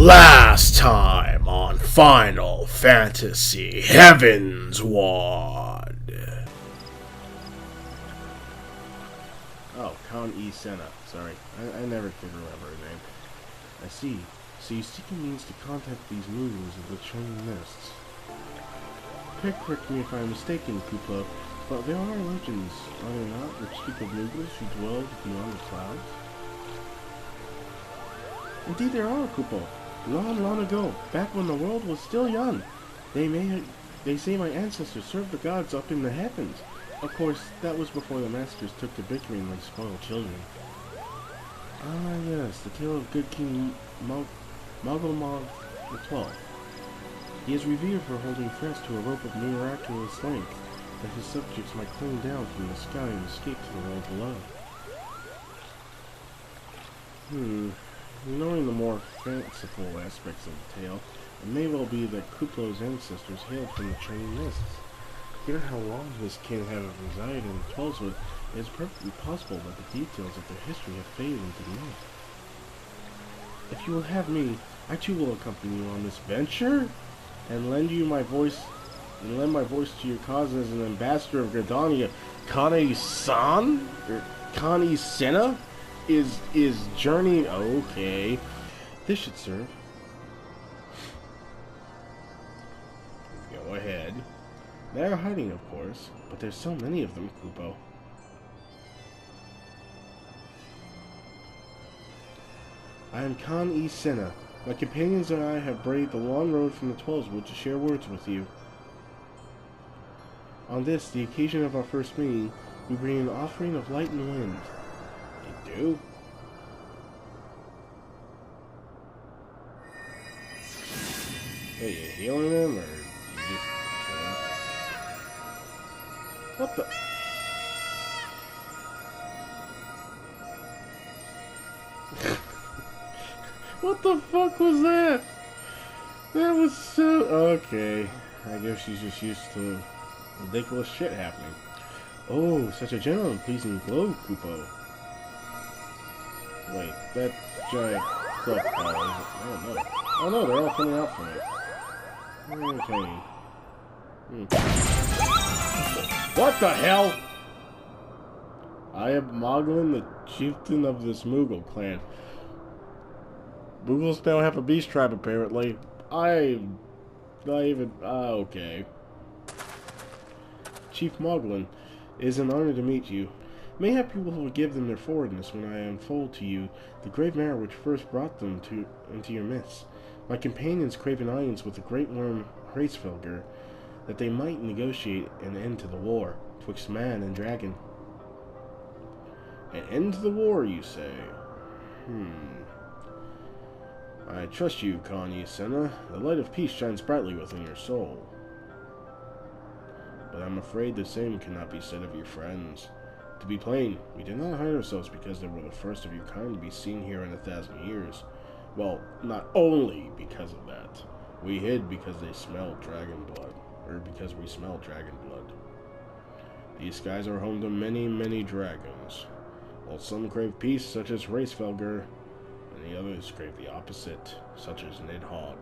Last time on Final Fantasy Heavensward. Oh, Con E. Senna. Sorry, I never could remember her name. I see. So you seek a means to contact these moogles of the Churning Mists. Correct me if I'm mistaken, Koopa, but there are legends, are there not, which speak of moogles who dwell beyond the clouds? Indeed there are, Koopa. Long, long ago, back when the world was still young, they say my ancestors served the gods up in the heavens. Of course, that was before the masters took to bickering like spoiled children. Ah yes, the tale of good King Moggle XII. He is revered for holding fast to a rope of miraculous length that his subjects might cling down from the sky and escape to the world below. Knowing the more fanciful aspects of the tale, it may well be that Kuplo's ancestors hailed from the Churning Mists. Given how long this kin have resided in Twelvewood, it is perfectly possible that the details of their history have faded into myth. If you will have me, I too will accompany you on this venture, and lend my voice to your cause as an ambassador of Gridania. Kane-san? Or Kane-senna? Is journey okay? This should serve. Go ahead. They are hiding, of course, but there's so many of them, Kupo. I am Con E. Senna. My companions and I have braved the long road from the Twelvewood to share words with you. On this, the occasion of our first meeting, we bring an offering of light and wind. You do? Hey, you healing him, or you just... What the... What the fuck was that? That was so... Okay. I guess she's just used to ridiculous shit happening. Oh, such a gentle and pleasing glow, Kupo. Wait, that giant clock tower is... Oh no. Oh no, they're all coming out from it. Okay. What the hell? I am Moglin, the chieftain of this Moogle clan. Moogles now have a beast tribe, apparently. Okay. Chief Moglin, it is an honor to meet you. Mayhap you will forgive them their forwardness when I unfold to you the grave matter which first brought them into your midst. My companions crave an alliance with the great Wyrm Hraesvelgr, that they might negotiate an end to the war twixt man and dragon. An end to the war, you say? I trust you, Kane Senna. The light of peace shines brightly within your soul. But I'm afraid the same cannot be said of your friends. To be plain, we did not hide ourselves because they were the first of your kind to be seen here in 1,000 years. Well, not only because of that. We hid because they smelled dragon blood. Or because we smelled dragon blood. These skies are home to many, many dragons. While some crave peace, such as Hraesvelgr, and the others crave the opposite, such as Nidhogg.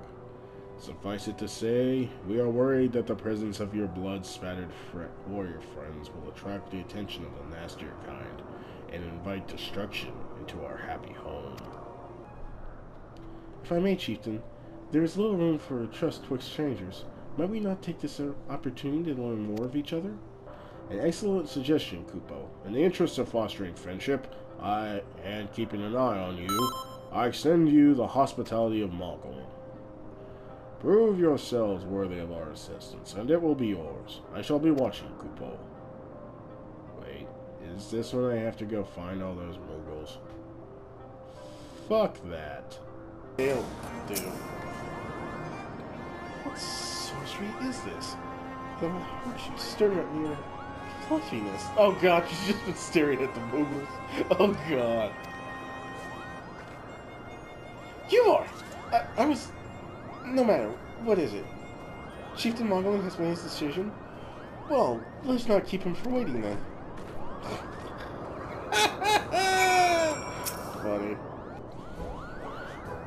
Suffice it to say, we are worried that the presence of your blood-spattered warrior friends will attract the attention of the nastier kind, and invite destruction into our happy home. If I may, chieftain, there is little room for trust twixt strangers. Might we not take this opportunity to learn more of each other? An excellent suggestion, Kupo. In the interest of fostering friendship, and keeping an eye on you, I extend you the hospitality of Mogul. Prove yourselves worthy of our assistance, and it will be yours. I shall be watching, Kupo. Wait, is this when I have to go find all those Moogles? Fuck that. Ew. do. What sorcery is this? The heart she's staring at me. Fluffiness. Oh god, she's just been staring at the moogles. Oh god. Yubar! I was... No matter. What is it? Chieftain Mogulin has made his decision? Well, let's not keep him from waiting then. Funny.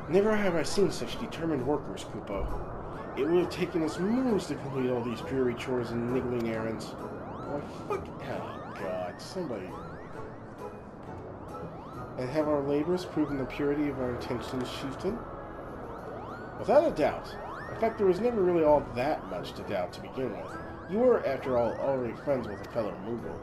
Never have I seen such determined workers, Kupo. It would have taken us moons to complete all these dreary chores and niggling errands. Oh, fuck. Oh, God. Somebody. And have our labors proven the purity of our intentions, Chieftain? Without a doubt. In fact, there was never really all that much to doubt to begin with. You were, after all, already friends with a fellow Moogle.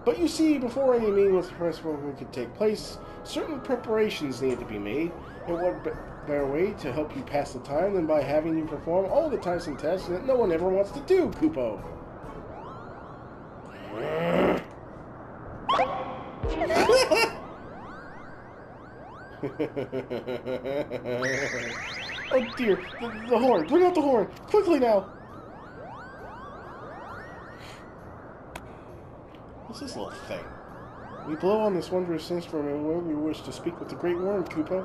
But you see, before any meeting with Hraesvelgr could take place, certain preparations needed to be made, and what better way to help you pass the time than by having you perform all the tiresome tasks that no one ever wants to do, Kupo? Oh dear, the horn! Bring out the horn! Quickly now! What's this little thing? We blow on this wondrous instrument when we wish to speak with the great Wyrm, Kupo.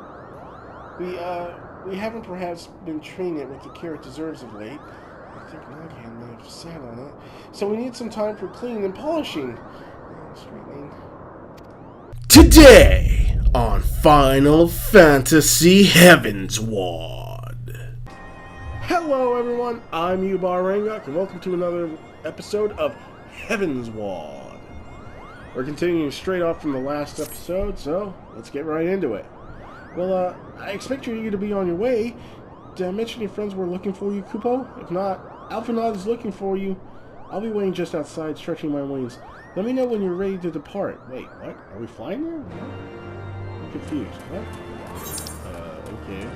We haven't perhaps been training it with the care it deserves of late. I think Nidhogg may have sat on it. So we need some time for cleaning and polishing. Straightening. Today on Final Fantasy Heavensward. Hello everyone, I'm Yubar Reingok, and welcome to another episode of Heavensward. We're continuing straight off from the last episode, so let's get right into it. Well, I expect you're eager to be on your way. Did I mention your friends were looking for you, Kupo? If not, Alphanod is looking for you. I'll be waiting just outside, stretching my wings. Let me know when you're ready to depart. Wait, what? Are we flying there? I'm confused. What? Okay.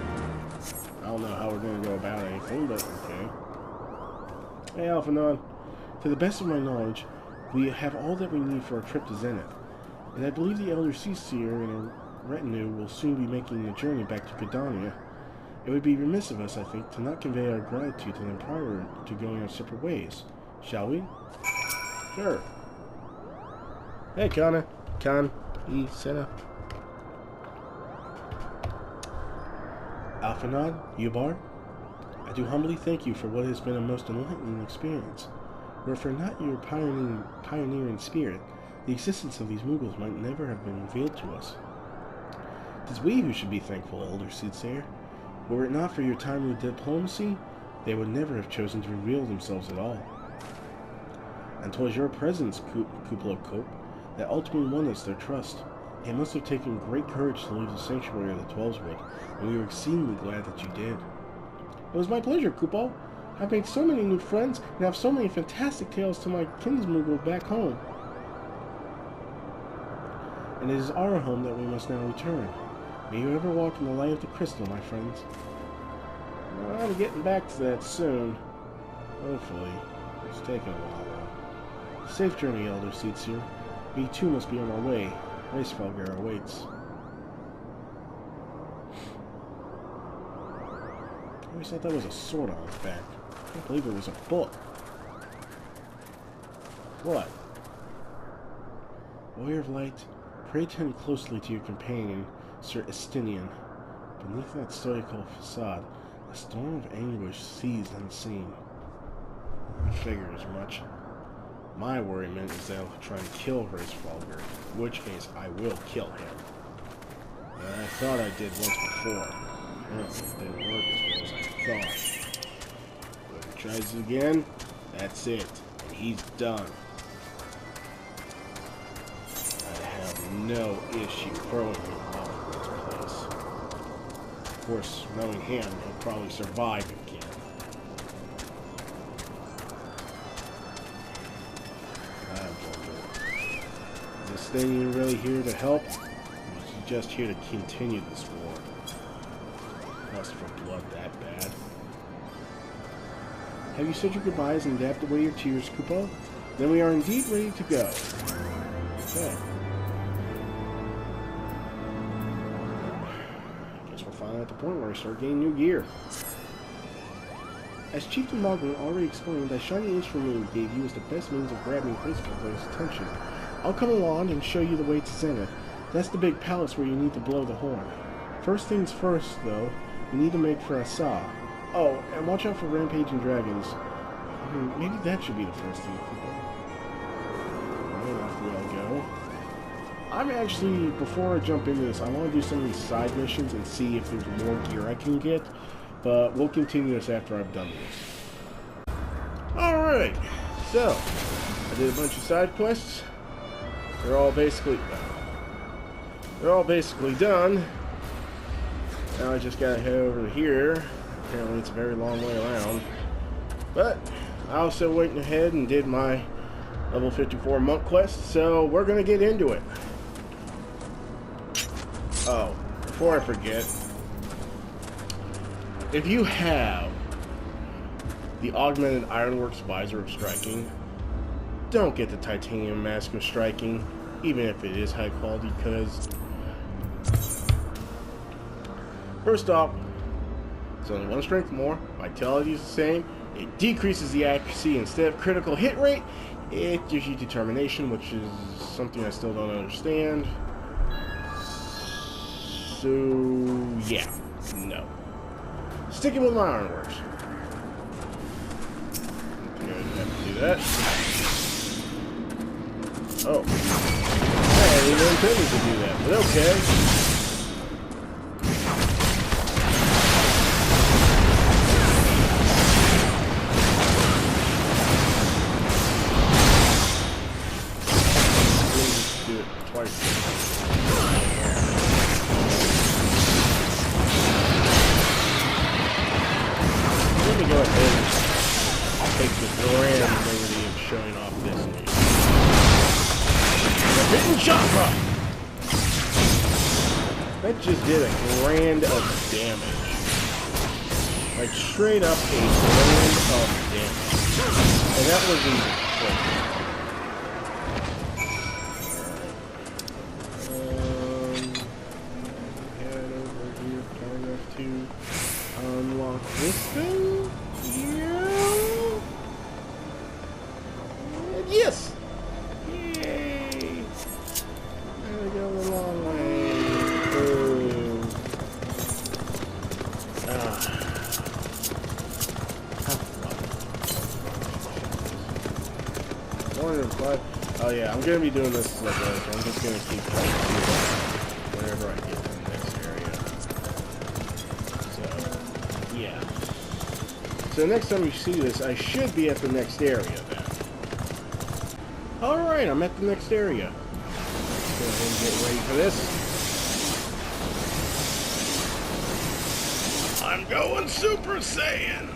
I don't know how we're going to go about anything, but okay. Hey, Alphanod. To the best of my knowledge, we have all that we need for our trip to Zenith. And I believe the Elder Seer and her retinue will soon be making the journey back to Gridania. It would be remiss of us, I think, to not convey our gratitude to them prior to going our separate ways. Shall we? Sure. Hey, Kana. Sena. Alphanod, Yubar, I do humbly thank you for what has been a most enlightening experience. Were for not your pioneering spirit, the existence of these Moogles might never have been revealed to us. It is we who should be thankful, Elder Seer. Were it not for your timely diplomacy, they would never have chosen to reveal themselves at all. And 'twas your presence, Kuplo Cope, that ultimately won us their trust. It must have taken great courage to leave the sanctuary of the Twelveswood, and we were exceedingly glad that you did. It was my pleasure, Kupo. I've made so many new friends, and have so many fantastic tales to my kinsmoogle back home. And it is our home that we must now return. May you ever walk in the light of the crystal, my friends. Well, I'm getting back to that soon. Hopefully. It's taking a while, though. Safe journey, Elder Seer. We too must be on our way. Hraesvelgr awaits. I always thought that was a sword on its back. I can't believe it was a book. What? Warrior of Light, pray tend closely to your companion, Sir Estinian. Beneath that stoical facade, a storm of anguish seized unseen. I figure as much. My worriment is that I'll try and kill Hraesvelgr, in which case I will kill him. And I thought I did once before. Apparently it didn't work as well as I thought. But if he tries it again, that's it. And he's done. I have no issue throwing him off this place. Of course, knowing him, he'll probably survive again. Is this thing really here to help? Or is he just here to continue this war? Lust for blood that bad. Have you said your goodbyes and dabbed away your tears, Kupo? Then we are indeed ready to go. Okay. Guess we'll find finally at the point where I start getting new gear. As Chieftain Mogul already explained, that shiny instrument we gave you is the best means of grabbing Hraesvelgr's attention. I'll come along and show you the way to Zenith. That's the big palace where you need to blow the horn. First things first, though, you need to make for a saw. Oh, and watch out for rampaging dragons. Maybe that should be the first thing. Right, off we all go. I'm actually, before I jump into this, I want to do some of these side missions and see if there's more gear I can get. But we'll continue this after I've done this. Alright, so I did a bunch of side quests. They're all basically done. Now I just gotta head over to here. Apparently it's a very long way around. But I also went ahead and did my level 54 monk quest, so we're gonna get into it. Oh, before I forget, if you have the augmented ironworks visor of striking, don't get the titanium mask of striking, even if it is high quality, because first off, it's only one strength more, vitality is the same, it decreases the accuracy instead of critical hit rate, it gives you determination, which is something I still don't understand. So yeah, no. Sticking with my ironworks. I have to do that. Oh. I didn't even intend to do that, but okay. Do it twice. Let me go ahead and take the grand liberty of showing off this news. Forbidden chakra! That just did a grand of damage. Like straight up a grand of damage. And that was even close. Head over here far enough to unlock this thing? Yeah. And yes! Yay! There we go, the long way. Boom. Oh yeah, I'm gonna be doing this like so I'm just gonna keep trying to do that whenever I get to the next area. So yeah. So next time you see this, I should be at the next area then. Alright, I'm at the next area. Let's go ahead and get ready for this. I'm going Super Saiyan!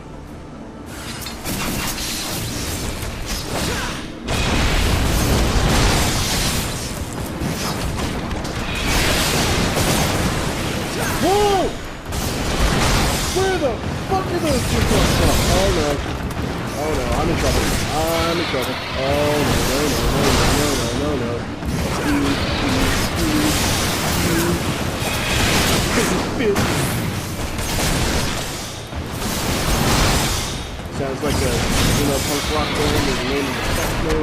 Whoa! Where the fuck are those two coming from? Oh no. Oh no, I'm in trouble. I'm in trouble. Oh no. Sounds like a, punk rock band is named Techno.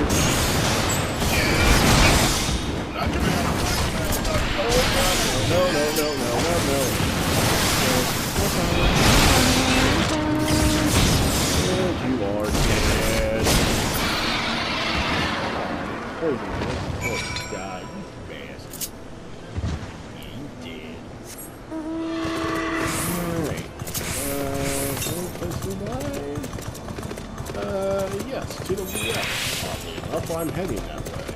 No. And you are dead. Poison die, you bastard. Yeah, you dead. Alright. Yes, to the west. Oddly enough, I'm heading that way.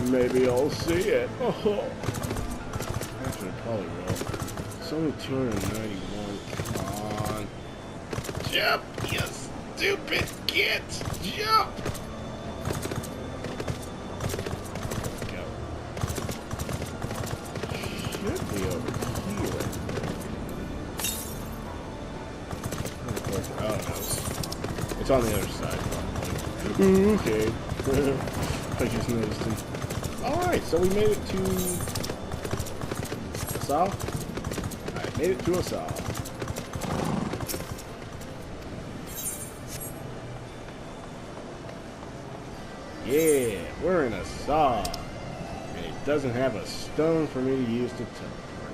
Maybe I'll see it. Actually, I probably will. It's only 291. Come on. Jump, you stupid kid! Jump! Go. Should be over here. Oh, no. It's on the other side, probably. Okay. I just noticed him. Alright, so we made it to Asal? I made it to Asal. Yeah, we're in Asal. And it doesn't have a stone for me to use to teleport.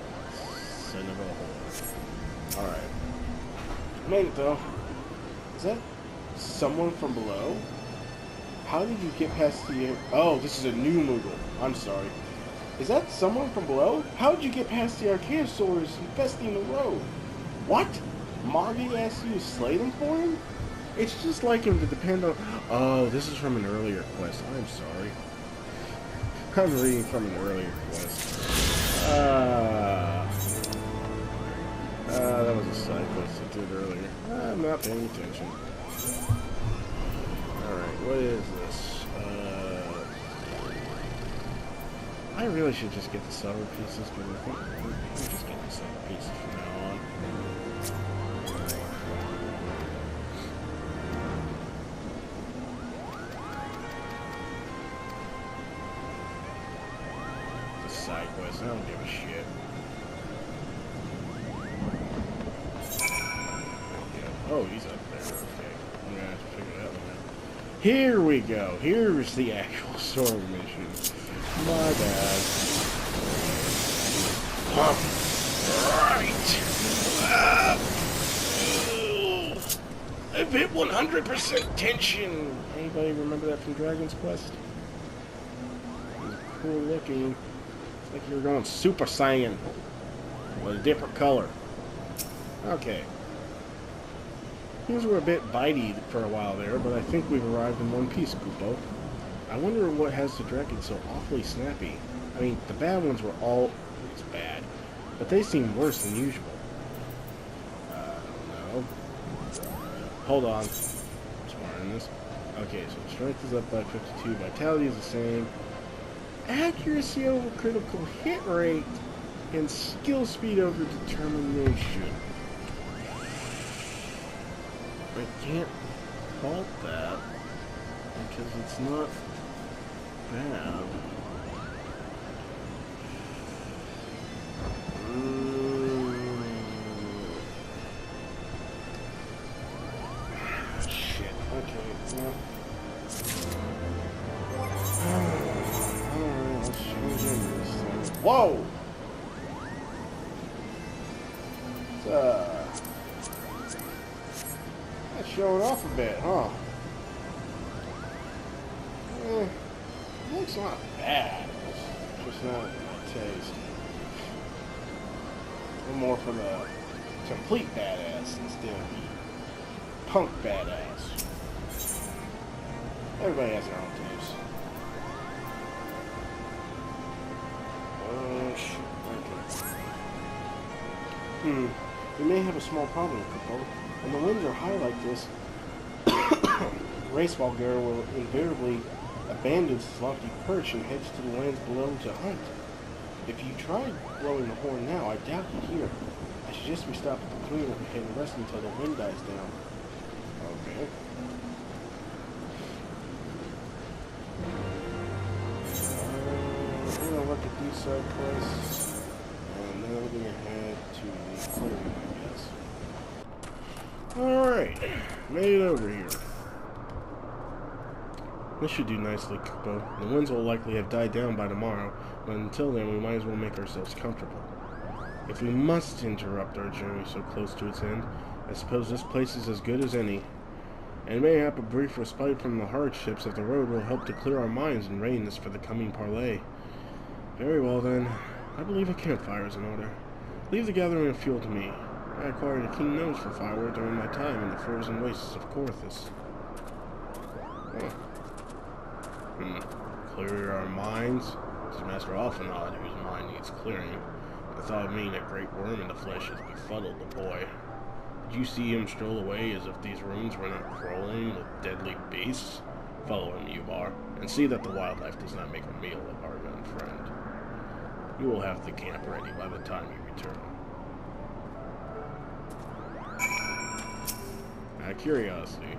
Son of a whore. Alright. Made it though. Is that someone from below? How did you get past the... Oh, this is a new Moogle. I'm sorry. Is that someone from below? How did you get past the Archaeosaurs infesting the road? What? Margie asked you to slay them for him? It's just like him to depend on... Oh, this is from an earlier quest. I'm sorry. I'm reading from an earlier quest. That was a side quest I did earlier. I'm not paying attention. Alright, what is this? I really should just get the silver pieces, but I think I'm just getting the silver pieces from now on. It's a side quest, I don't give a shit. Oh, he's up there, okay. I'm gonna have to figure that one out. Here we go. Here's the actual sword mission. My bad. Right. I've hit 100% tension. Anybody remember that from Dragon's Quest? It was cool looking. It's like you were going Super Saiyan with a different color. Okay. Things were a bit bitey for a while there, but I think we've arrived in one piece, Kupo. I wonder what has the dragon so awfully snappy. I mean, the bad ones were all... It's bad. But they seem worse than usual. I don't know. Hold on. I'm smarter than this. Okay, so strength is up by 52. Vitality is the same. Accuracy over critical hit rate. And skill speed over determination. I can't fault that. Because it's not... bad. Shit. Okay. Yeah. Alright, let's change into this thing. Whoa! That's showing off a bit, huh? Looks not bad. It's just not my taste. I'm more for the complete badass instead of the punk badass. Everybody has their own taste. Oh shit. Okay. We may have a small problem, Kupo. When the winds are high like this, Hraesvelgr will invariably abandons his lofty perch and heads to the lands below to hunt. If you tried blowing the horn now, I doubt you'd hear. I suggest we stop at the clearing up ahead and rest until the wind dies down. Okay. We're gonna look at these side quests, and then we're gonna head to the clearing, I guess. Alright, made it over here. This should do nicely, Kupo. The winds will likely have died down by tomorrow, but until then we might as well make ourselves comfortable. If we must interrupt our journey so close to its end, I suppose this place is as good as any. And may have a brief respite from the hardships of the road will help to clear our minds and readiness for the coming parley. Very well then. I believe a campfire is in order. Leave the gathering of fuel to me. I acquired a keen nose for firewood during my time in the frozen wastes of Korthus. Oh. Clear our minds? This is Master Alphanod, whose mind needs clearing. The thought of meeting a great worm in the flesh has befuddled the boy. Did you see him stroll away as if these rooms were not crawling with deadly beasts? Follow him, Yubar, and see that the wildlife does not make a meal of our young friend. You will have the camp ready by the time you return. Out of curiosity.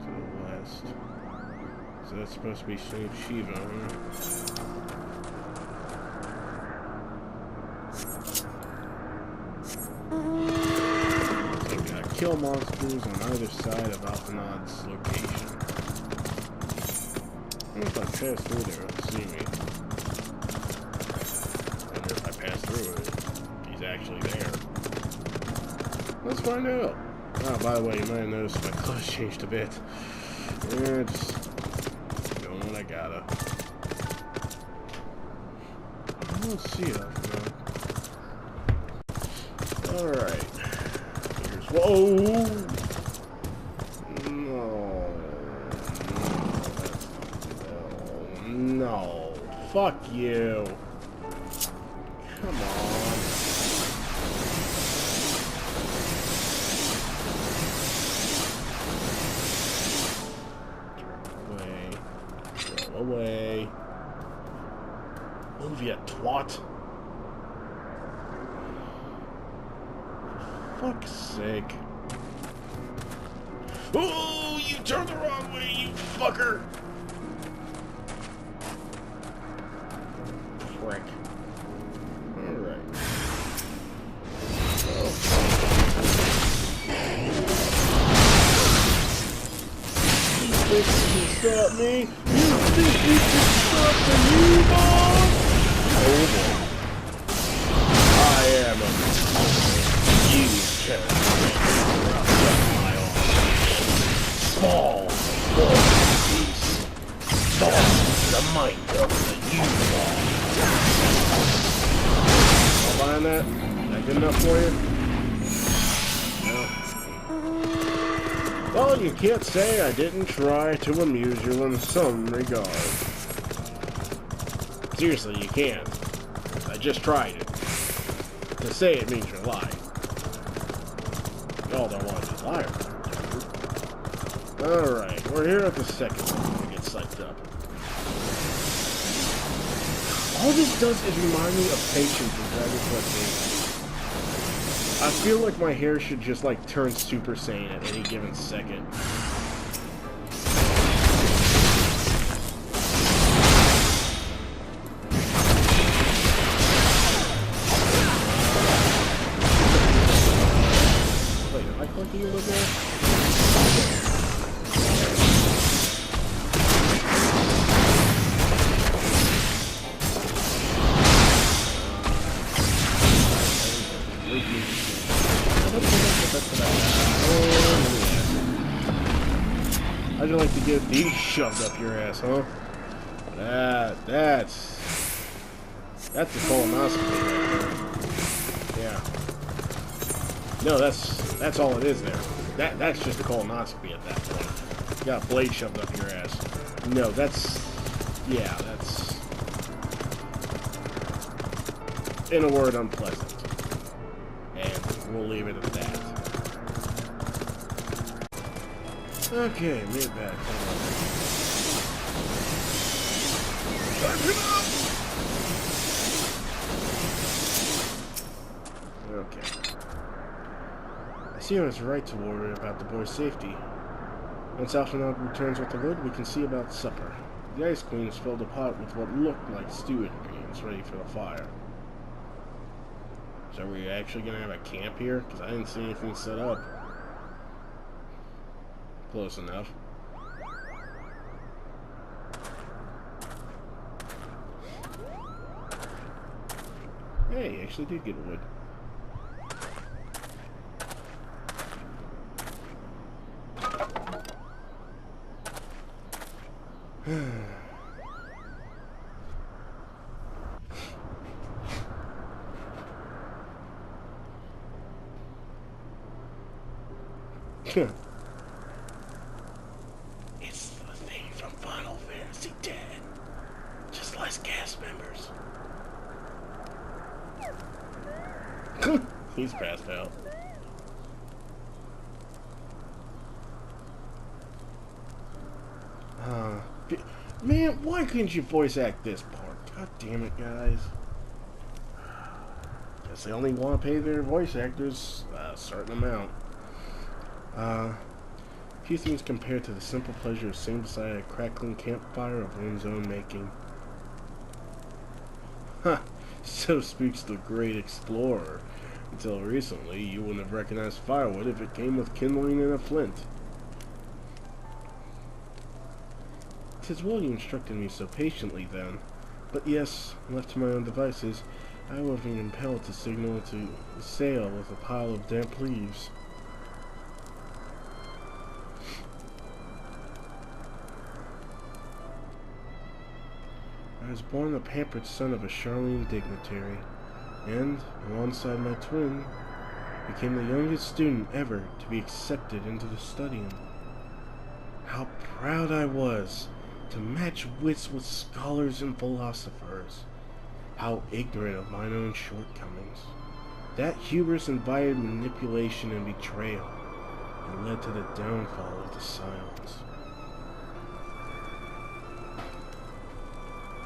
To the west. So that's supposed to be St. Shiva, huh? kill monsters on either side of Alphanod's location. What if I pass through there, he'll see me. I wonder if I pass through it, he's actually there. Let's find out. Oh, by the way, you might have noticed my clothes changed a bit. Yeah, just doing what I gotta. I don't see it off now. Alright. Here's. Whoa! No. Fuck you. Come on. Go away. Move, you twat. For fuck's sake. Oh, you turned the wrong way, you fucker. Frick. Alright. You think you can stop me? You think you can stop the Yubar? Oh boy. I am a you can't shut my arm. Fall peace. Fall the might of the Yubar. Find that? Is that good enough for you? No. Well, you can't say I didn't try to amuse you in some regard. Seriously, you can't. I just tried it. To say it means you're lying. Y'all don't want to be liars. Alright, we're here at the second one to get psyched up. All this does is remind me of Patience in Dragon Quest VIII. I feel like my hair should just like turn Super Saiyan at any given second. Wait, am I collecting you over there? How'd you like to get these shoved up your ass, huh? That's a colonoscopy right there. Yeah. No, that's all it is there. That's just a colonoscopy at that point. You got a blade shoved up your ass. No, that's in a word, unpleasant. And we'll leave it at that. Okay, mid back. Okay. I see him as right to worry about the boy's safety. Once Alphanod returns with the wood, we can see about supper. The Ice Queen has filled a pot with what looked like stew ingredients ready for the fire. So are we actually going to have a camp here? Because I didn't see anything set up. Close enough. Hey, you actually did get wood. It's the thing from Final Fantasy X. Just less cast members. He's passed out. Man, why couldn't you voice act this part? God damn it, guys. Guess they only want to pay their voice actors a certain amount. Few things compared to the simple pleasure of sitting beside a crackling campfire of one's own making. Huh, so speaks the great explorer. Until recently, you wouldn't have recognized firewood if it came with kindling and a flint. 'Tis well you instructed me so patiently, then. But yes, left to my own devices, I would have been impelled to signal to sail with a pile of damp leaves. I was born the pampered son of a Charlene dignitary, and, alongside my twin, became the youngest student ever to be accepted into the studium. How proud I was to match wits with scholars and philosophers. How ignorant of mine own shortcomings. That hubris invited manipulation and betrayal, and led to the downfall of the Scions.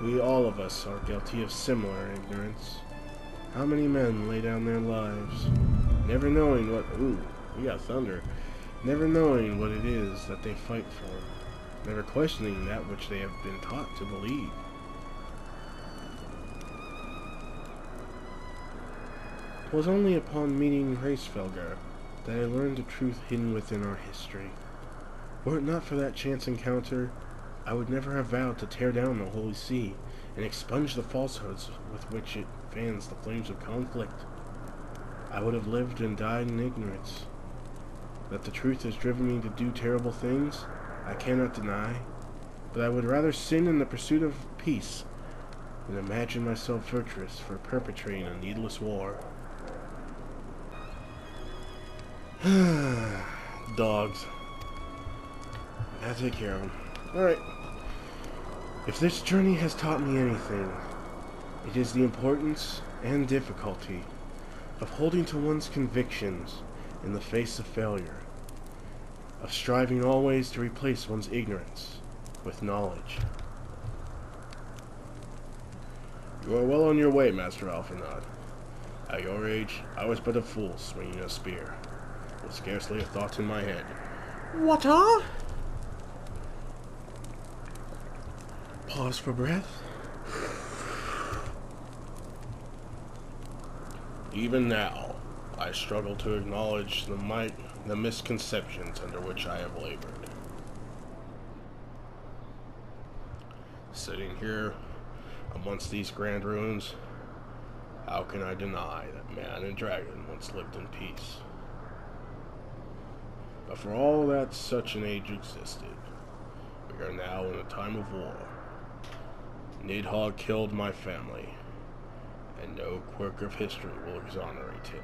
We all of us are guilty of similar ignorance. How many men lay down their lives, never knowing what— ooh, we got thunder. Never knowing what it is that they fight for, never questioning that which they have been taught to believe. 'Twas only upon meeting Hraesvelgr that I learned the truth hidden within our history. Were it not for that chance encounter, I would never have vowed to tear down the Holy See and expunge the falsehoods with which it fans the flames of conflict. I would have lived and died in ignorance. That the truth has driven me to do terrible things, I cannot deny, but I would rather sin in the pursuit of peace than imagine myself virtuous for perpetrating a needless war. Dogs. I'll take care of them. Alright. If this journey has taught me anything, it is the importance and difficulty of holding to one's convictions in the face of failure, of striving always to replace one's ignorance with knowledge. You are well on your way, Master Alphinaud. At your age, I was but a fool swinging a spear, with scarcely a thought in my head. What are? Pause for breath. Even now, I struggle to acknowledge the misconceptions under which I have labored. Sitting here amongst these grand ruins, how can I deny that man and dragon once lived in peace? But for all that such an age existed, we are now in a time of war. Nidhogg killed my family, and no quirk of history will exonerate him.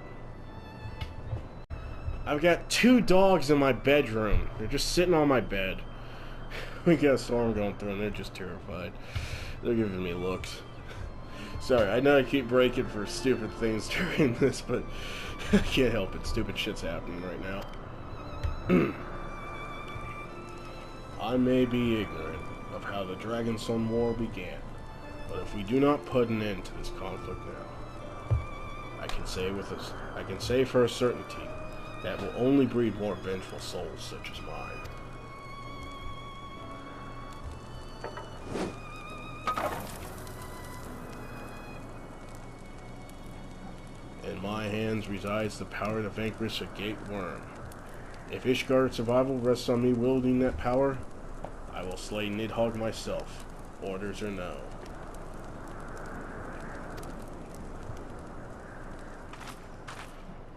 I've got 2 dogs in my bedroom. They're just sitting on my bed. We got a storm going through and they're just terrified. They're giving me looks. Sorry, I know I keep breaking for stupid things during this, but I can't help it. Stupid shit's happening right now. I may be ignorant of how the Dragonstone War began, but if we do not put an end to this conflict now, I can say for a certainty that will only breed more vengeful souls such as mine. In my hands resides the power to vanquish a gate Wyrm. If Ishgard's survival rests on me wielding that power, I will slay Nidhogg myself, orders or no.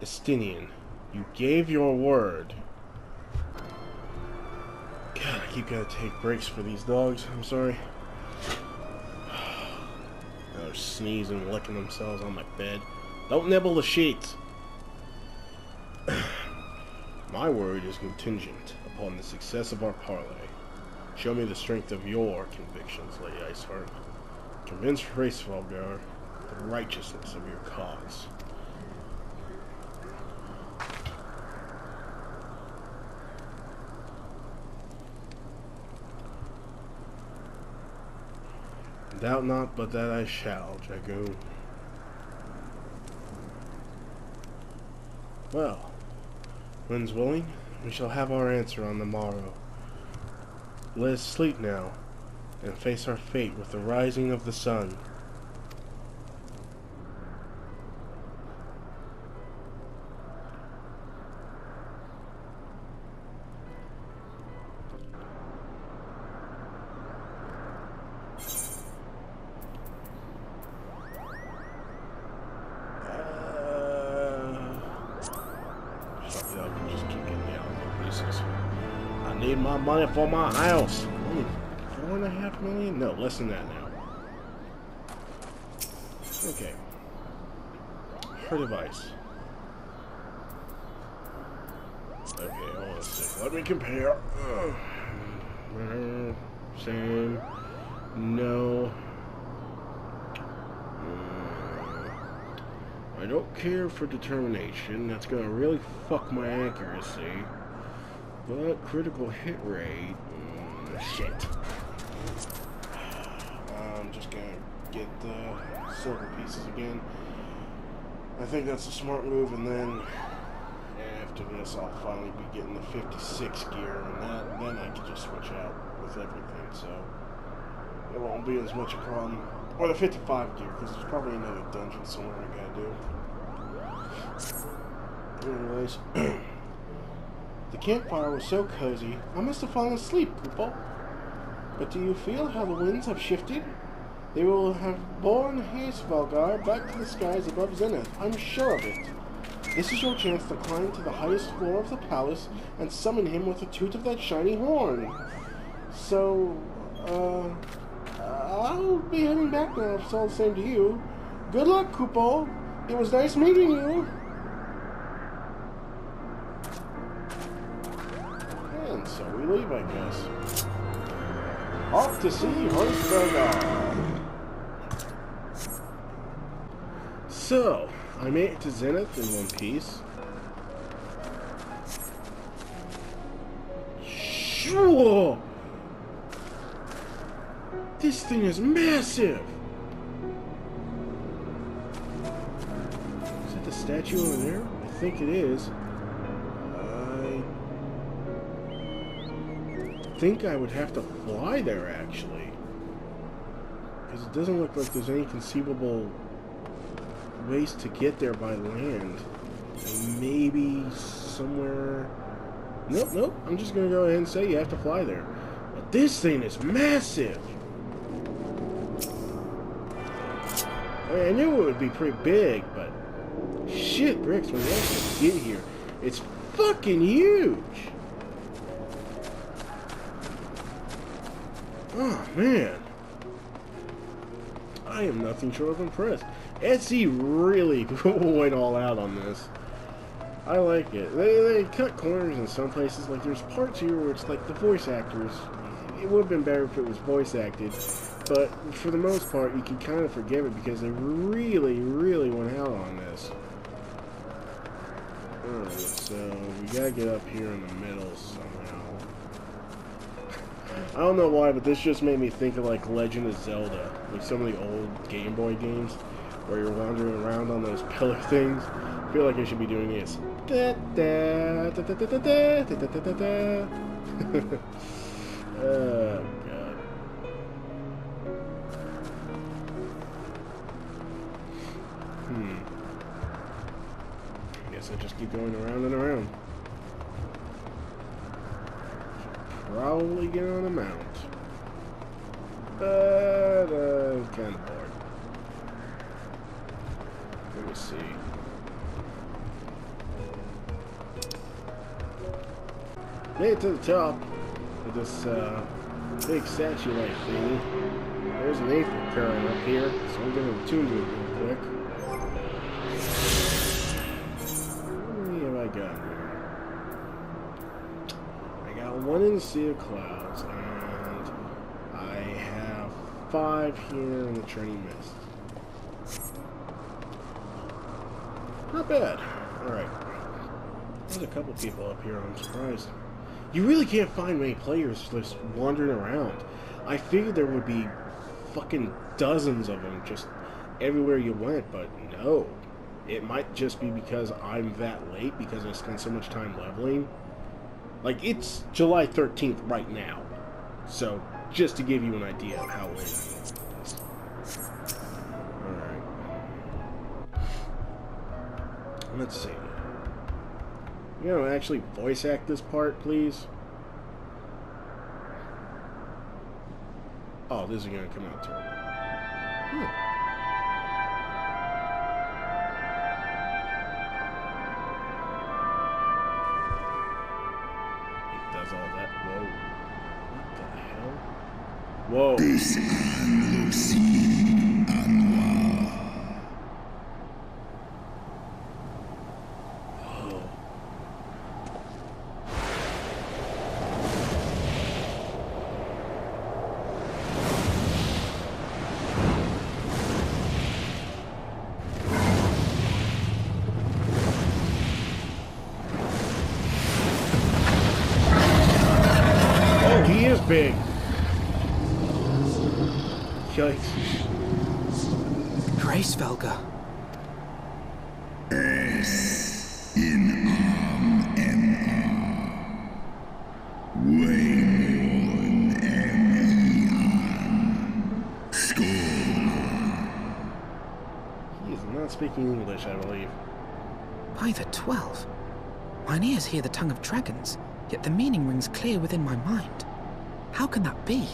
Estinian, you gave your word. God, I keep gotta take breaks for these dogs. I'm sorry. Now they're sneezing and licking themselves on my bed. Don't nibble the sheets. My word is contingent upon the success of our parley. Show me the strength of your convictions, Lady Iceheart. Convince Hraesvelgr of the righteousness of your cause. Doubt not but that I shall, Dragoon. Well, when's willing, we shall have our answer on the morrow. Let us sleep now, and face our fate with the rising of the sun. my money for my house. Only 4.5 million? No, less than that now. Okay. Her device. Okay, hold on a sec. Let me compare. Same. No. I don't care for determination. That's gonna really fuck my accuracy. But critical hit rate. Shit. I'm just gonna get the silver pieces again. I think that's a smart move, and then after this I'll finally be getting the 56 gear, and then I can just switch out with everything, so it won't be as much a problem. Or the 55 gear, because there's probably another dungeon somewhere I gotta do. Anyways, the campfire was so cozy, I must have fallen asleep, Koopa. But do you feel how the winds have shifted? They will have borne Hraesvelgr back to the skies above Zenith, I'm sure of it. This is your chance to climb to the highest floor of the palace and summon him with a toot of that shiny horn. So, I'll be heading back now if it's all the same to you. Good luck, Koopa. It was nice meeting you. And so we leave, I guess. Off to see Hraesvelgr. So, I made it to Zenith in one piece. Sure! This thing is massive! Is that the statue over there? I think it is. I think I would have to fly there, actually. Because it doesn't look like there's any conceivable ways to get there by land. And maybe somewhere... Nope. I'm just going to go ahead and say you have to fly there. But this thing is massive! I mean, I knew it would be pretty big, but... Shit, bricks, when you actually get here, it's fucking huge! Oh, man. I am nothing short of impressed. Etsy really went all out on this. I like it. They cut corners in some places. Like, there's parts here where it's like the voice actors. It would have been better if it was voice acted. But for the most part, you can kind of forgive it because they really went out on this. Alright, so we gotta get up here in the middle somehow. I don't know why, but this just made me think of like Legend of Zelda. Like some of the old Game Boy games where you're wandering around on those pillar things. I feel like I should be doing this. Oh, God. I guess I just keep going around and around. Probably get on a mount. But, I'm kind of bored. Let me see. Made it to the top of this big statue-like thing. There's an aphid occurring up here, so I'm going to tune to it real quick. How many have I got here? I got one in the Sea of Clouds, and I have 5 here in the Training Mist. Not bad. Alright. There's a couple people up here, I'm surprised. You really can't find many players just wandering around. I figured there would be fucking dozens of them just everywhere you went, but no. It might just be because I'm that late because I spent so much time leveling. Like, it's July 13th right now. So, just to give you an idea of how late I am. Alright. Let's see. You know, actually voice act this part, please. Oh, this is gonna come out terrible. It does all that. Whoa. Whoa. He is big. Yikes. Hraesvelgr. S in arm and Wyrm He is not speaking English, I believe. By the 12. Mine ears hear the tongue of dragons, yet the meaning rings clear within my mind. How can that be?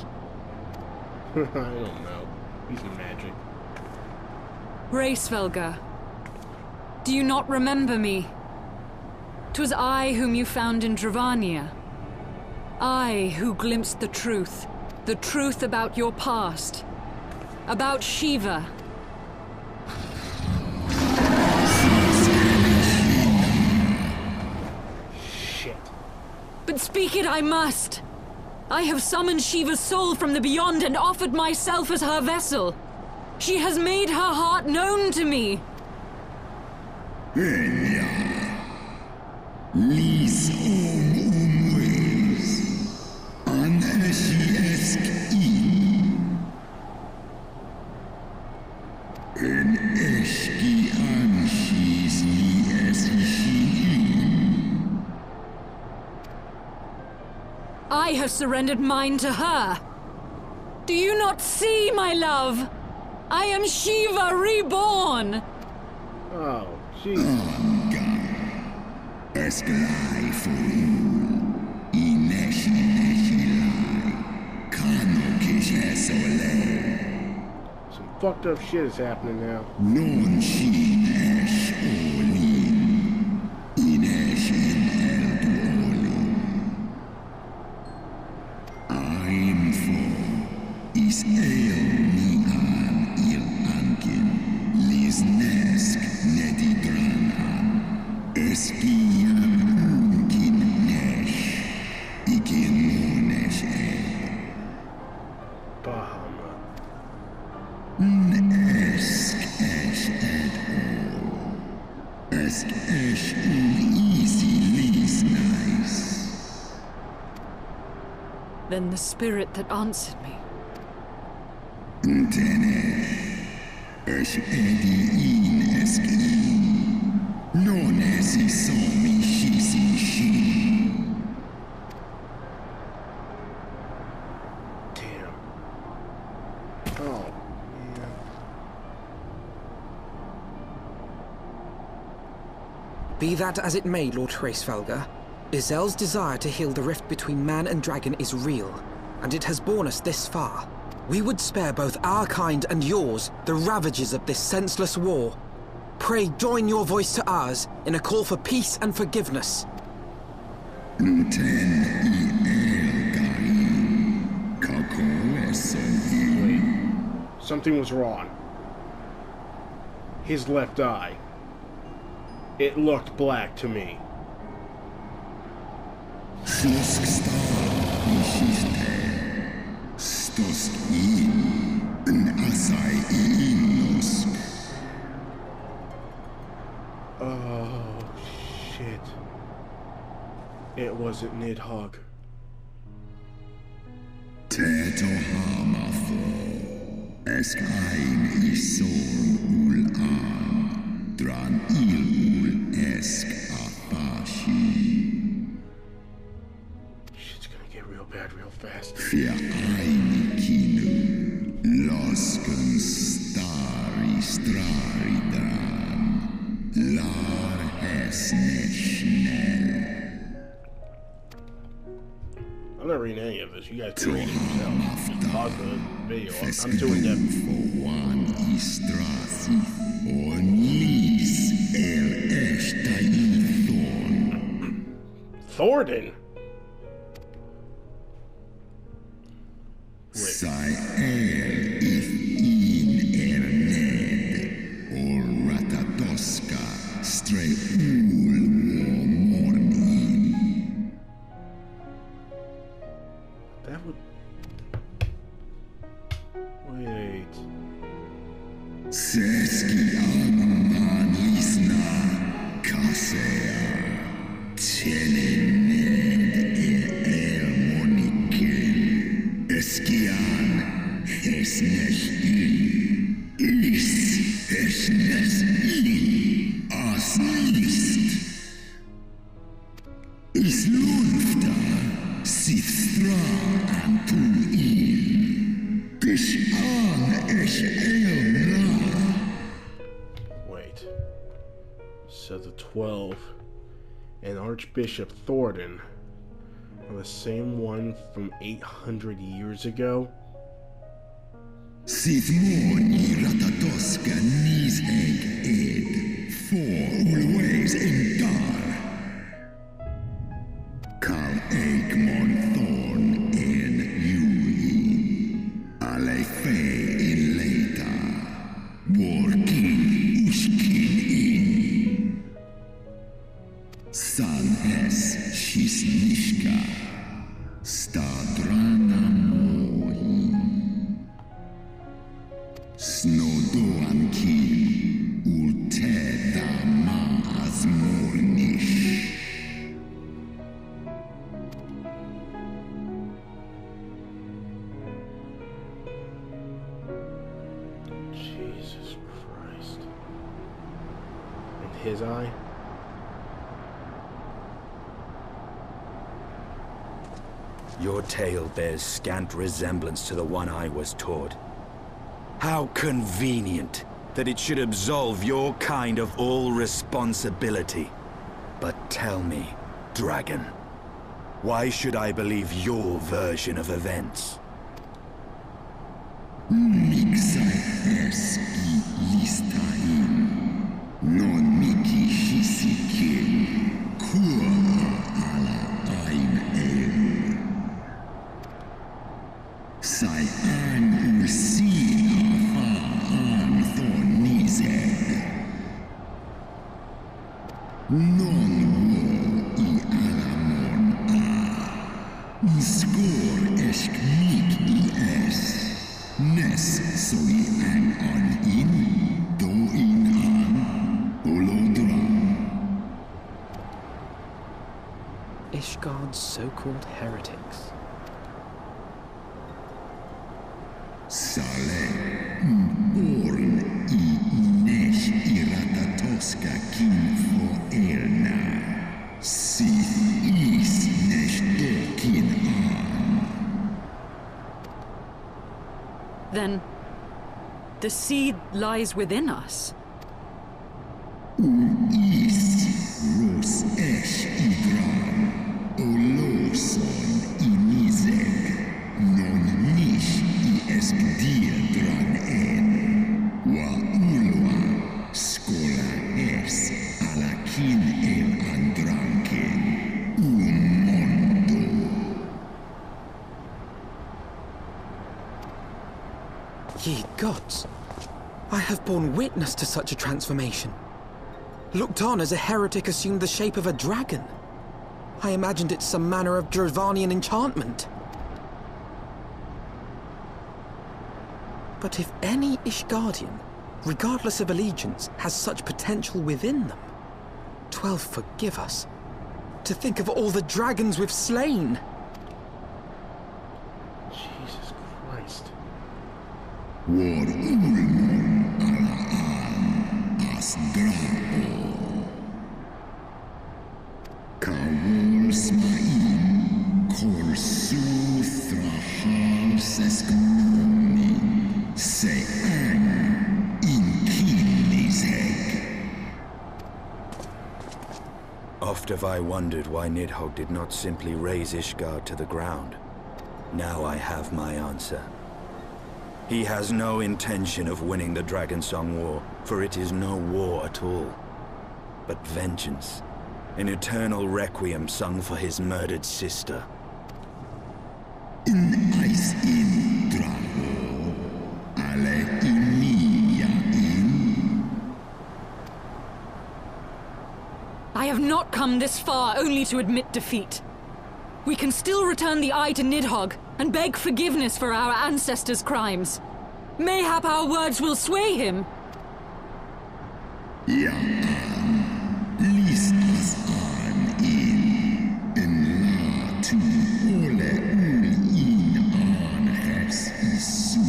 I don't know. He's magic. Hraesvelgr. Do you not remember me? 'Twas I whom you found in Dravania. I who glimpsed the truth about your past, about Shiva. Shit. But speak it I must. I have summoned Shiva's soul from the beyond and offered myself as her vessel. She has made her heart known to me. I have surrendered mine to her. Do you not see, my love? I am Shiva reborn. Oh, jeez. Some fucked up shit is happening now. Then the spirit that answered me. Damn. Oh, man. Be that as it may, Lord Hraesvelgr, Izel's desire to heal the rift between man and dragon is real, and it has borne us this far. We would spare both our kind and yours the ravages of this senseless war. Pray join your voice to ours in a call for peace and forgiveness. Wait. Something was wrong. His left eye. It looked black to me. Oh, shit. It wasn't Nidhogg. Shit's gonna get real bad real fast. I'm not reading any of this. You guys can read it yourself. Just pause the video. I'm too in depth. Thornton? Wait. Seski Amman Lisna Kasea Telened Moniken Eskian Hesnes Is Hesnes As List Is Lufta Sithra Antuil Kishan Eshelra. Wait. So the 12 and Archbishop Thornton are the same one from 800 years ago? Sithmoni Ratatoska Nidhogg Ed for always in Dar. Kal Egmon Thorn en Yui. Alefe in Leita. Working Ushkin in. San es Shisnishka. Stadrana Moi. Snodoanki Ulteda Maazmornish. Jesus Christ. And his eye? Your tale bears scant resemblance to the one I was taught. How convenient that it should absolve your kind of all responsibility. But tell me, Dragon, why should I believe your version of events? Mixai eski listain. Non miki hisikin. Kua ala ain el. Sai an usin afa an thornized. Non wo I alamon a. Skor esk mik I es. Nes soi an in. Do in an. Olodra. Ishgard's so-called heretics. Sale born I nesh iratatoska kin for erna. Sith is nesh dokin an. Then, the seed lies within us. Is ros esh idran. Oloson inizek. Non nish I esk diedran en. Wa ulwa skola es alakin el andranken. Mondo. Ye gods! I have borne witness to such a transformation. Looked on as a heretic assumed the shape of a dragon. I imagined it some manner of Dravanian enchantment. But if any Ishgardian, regardless of allegiance, has such potential within them, 12 forgive us. To think of all the dragons we've slain! Jesus Christ. War ulmon ala an as drao. Kawol smain kol suthra hals eskmoni. Se an in kinizeg. Oft have I wondered why Nidhogg did not simply raze Ishgard to the ground. Now I have my answer. He has no intention of winning the Dragonsong War, for it is no war at all, but vengeance. An eternal requiem sung for his murdered sister. In ice in drao. Ale inia in. I have not come this far only to admit defeat. We can still return the eye to Nidhogg and beg forgiveness for our ancestors' crimes. Mayhap our words will sway him, Ja an, lies as an in, la tu ole in an hes isu.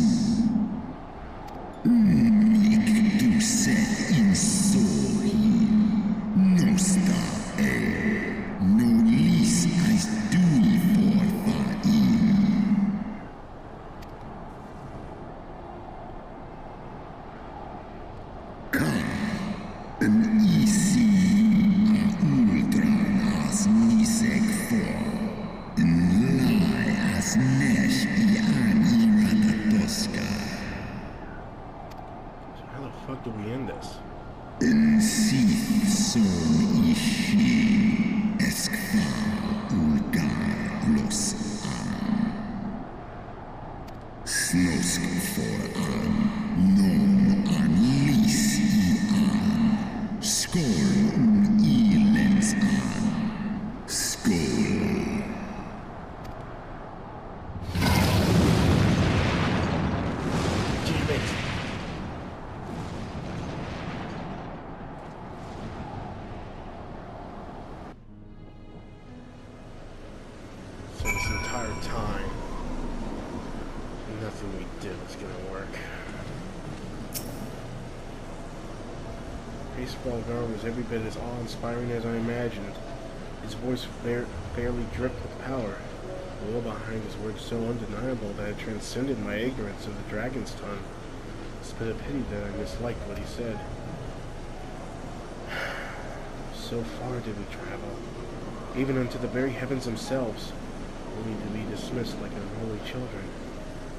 Mik du set in sori, nosta no lis as dui forfa in. An isi a ultran as nisek for, lai as nesh I an iratatoska. So how the fuck do we end this? En sith son ishi, eskfa ulgar los an. Snosk for an, non an lis I an. Skål ilens an. Skål. Damn it. So this entire time, nothing we did was gonna work. Hraesvelgr was every bit as awe-inspiring as I imagined. His voice barely dripped with power. The will behind his words so undeniable that it transcended my ignorance of the dragon's tongue. It's been a pity that I misliked what he said. So far did we travel, even unto the very heavens themselves, only to be dismissed like unholy children.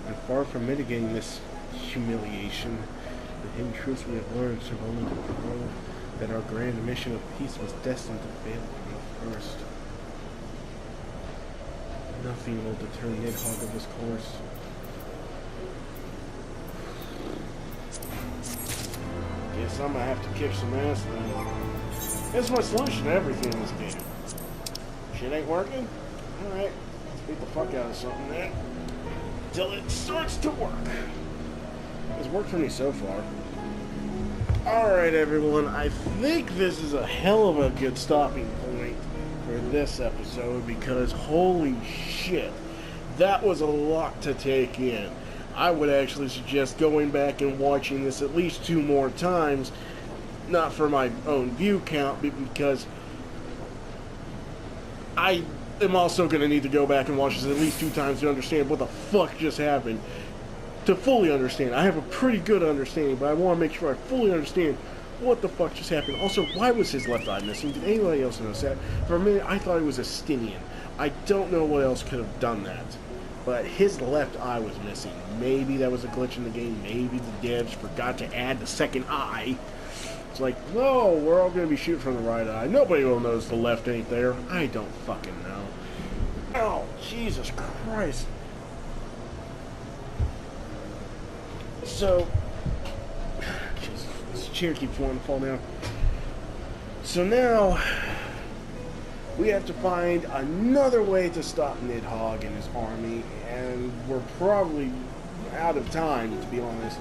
And far from mitigating this humiliation, the hidden truths we have learned serve only to prove that our grand mission of peace was destined to fail from the first. Nothing will deter Nidhogg of his course. Guess I'm gonna have to kick some ass then. That's my solution to everything in this game. Shit ain't working? Alright, let's beat the fuck out of something then. Till it starts to work. It's worked for me so far. Alright everyone, I think this is a hell of a good stopping point for this episode because holy shit, that was a lot to take in. I would actually suggest going back and watching this at least 2 more times, not for my own view count, but because I am also going to need to go back and watch this at least 2 times to understand what the fuck just happened. To fully understand. I have a pretty good understanding, but I want to make sure I fully understand what the fuck just happened. Also, why was his left eye missing? Did anybody else notice that? For a minute, I thought it was a Stinian. I don't know what else could have done that. But his left eye was missing. Maybe that was a glitch in the game. Maybe the devs forgot to add the second eye. It's like, no, we're all going to be shooting from the right eye. Nobody will notice the left ain't there. I don't fucking know. Oh, Jesus Christ. So, this chair keeps wanting to fall down. So now, we have to find another way to stop Nidhogg and his army, and we're probably out of time, to be honest.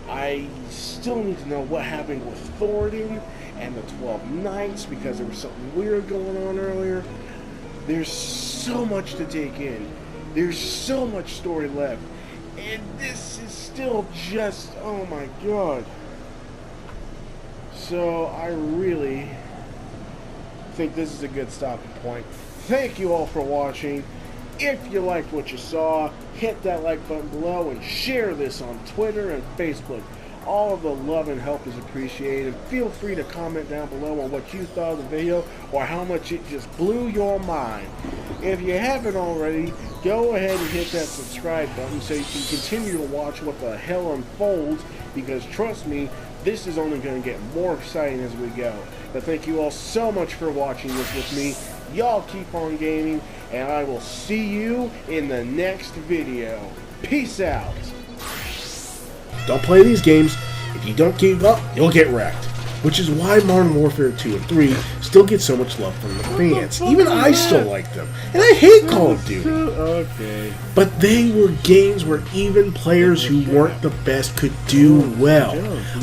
I still need to know what happened with Thoradin and the 12 Knights, because there was something weird going on earlier. There's so much to take in. There's so much story left. And this is still just, oh my god. So, I really think this is a good stopping point. Thank you all for watching. If you liked what you saw, hit that like button below and share this on Twitter and Facebook. All of the love and help is appreciated. Feel free to comment down below on what you thought of the video or how much it just blew your mind. If you haven't already, go ahead and hit that subscribe button so you can continue to watch what the hell unfolds, because trust me, this is only going to get more exciting as we go. But thank you all so much for watching this with me. Y'all keep on gaming, and I will see you in the next video. Peace out. Don't play these games. If you don't keep up, you'll get wrecked. which is why Modern Warfare 2 and 3 still get so much love from the fans. Even I still like them, and I hate Call of Duty. Okay. But they were games where even players who weren't the best could do well.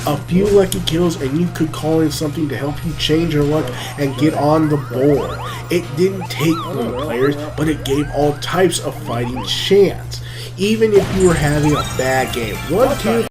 A few lucky kills and you could call in something to help you change your luck and get on the board. It didn't take from the players, but it gave all types of fighting chance. Even if you were having a bad game. One team